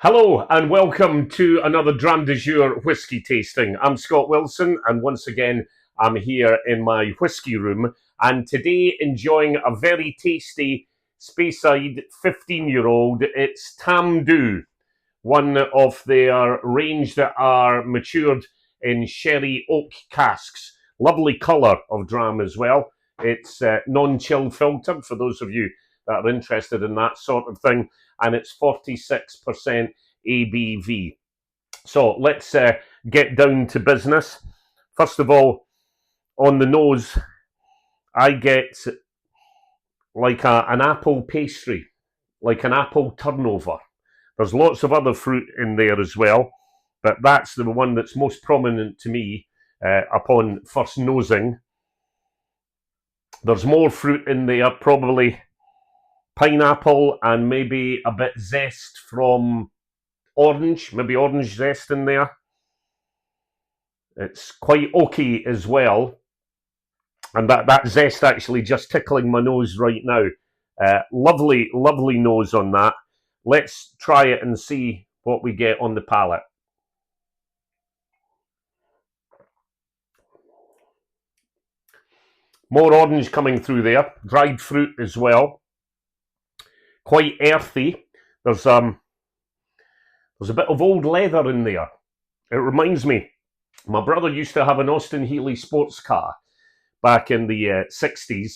Hello and welcome to another Dram de Jour whiskey tasting. I'm Scott Wilson and once again I'm here in my whiskey room and today enjoying a very tasty Speyside 15-year-old. It's Tamdhu, one of their range that are matured in sherry oak casks. Lovely colour of Dram as well. It's non-chill filtered for those of you that are interested in that sort of thing, and it's 46% ABV. So let's get down to business. First of all, on the nose, I get like an apple pastry, like an apple turnover. There's lots of other fruit in there as well, but that's the one that's most prominent to me upon first nosing. There's more fruit in there, probably pineapple and maybe a bit zest from orange, maybe orange zest in there. It's quite oaky as well, and that zest actually just tickling my nose right now. Lovely nose on that. Let's try it and see what we get on the palate. More orange coming through there, dried fruit as well. Quite earthy. There's a bit of old leather in there. It reminds me, my brother used to have an Austin Healey sports car back in the 60s,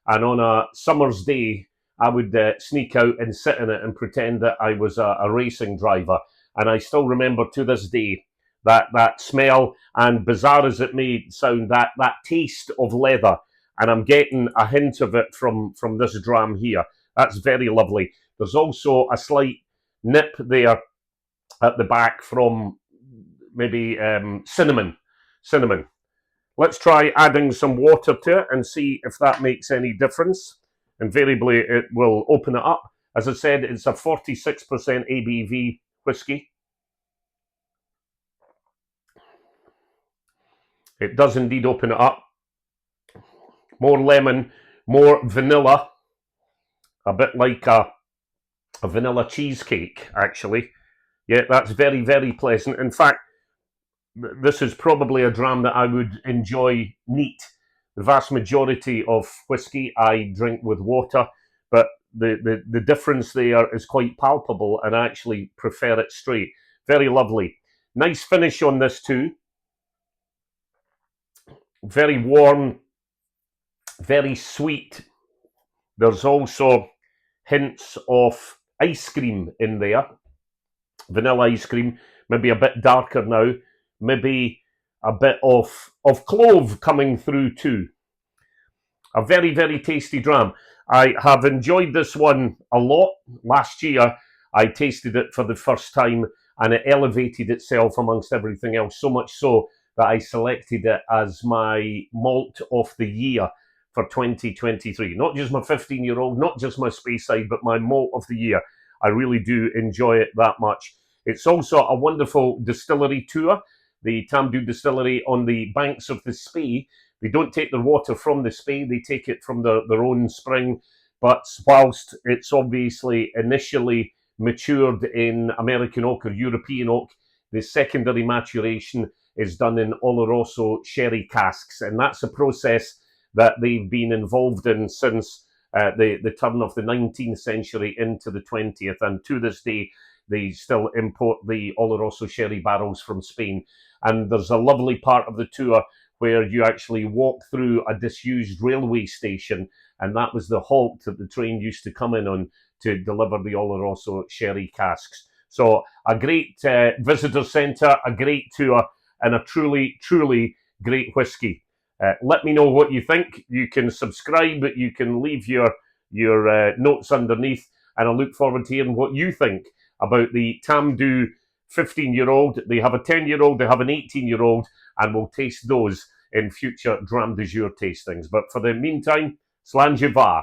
and on a summer's day, I would sneak out and sit in it and pretend that I was a racing driver. And I still remember to this day that smell, and bizarre as it may sound, that taste of leather. And I'm getting a hint of it from this dram here. That's very lovely. There's also a slight nip there at the back from maybe cinnamon. Let's try adding some water to it and see if that makes any difference. Invariably, it will open it up. As I said, it's a 46% ABV whiskey. It does indeed open it up. More lemon, more vanilla, a bit like a vanilla cheesecake, actually. Yeah, that's very, very pleasant. In fact, this is probably a dram that I would enjoy neat. The vast majority of whiskey I drink with water, but the difference there is quite palpable, and I actually prefer it straight. Very lovely. Nice finish on this too. Very warm, very sweet. There's also hints of ice cream in there. Vanilla ice cream, maybe a bit darker now. Maybe a bit of clove coming through too. A very, very tasty dram. I have enjoyed this one a lot. Last year, I tasted it for the first time and it elevated itself amongst everything else, so much so that I selected it as my malt of the year for 2023. Not just my 15-year-old, not just my Speyside, but my malt of the year. I really do enjoy it that much. It's also a wonderful distillery tour. The Tamdhu distillery on the banks of the Spey. They don't take their water from the Spey, they take it from their own spring. But whilst it's obviously initially matured in American oak or European oak, the secondary maturation is done in Oloroso sherry casks. And that's a process that they've been involved in since the turn of the 19th century into the 20th. And to this day, they still import the Oloroso sherry barrels from Spain. And there's a lovely part of the tour where you actually walk through a disused railway station, and that was the halt that the train used to come in on to deliver the Oloroso sherry casks. So a great visitor centre, a great tour, and a truly, truly great whiskey. Let me know what you think. You can subscribe, you can leave your notes underneath, and I look forward to hearing what you think about the Tamdhu 15-year-old. They have a 10-year-old, they have an 18-year-old, and we'll taste those in future Dram de Jour tastings. But for the meantime, Slàinte.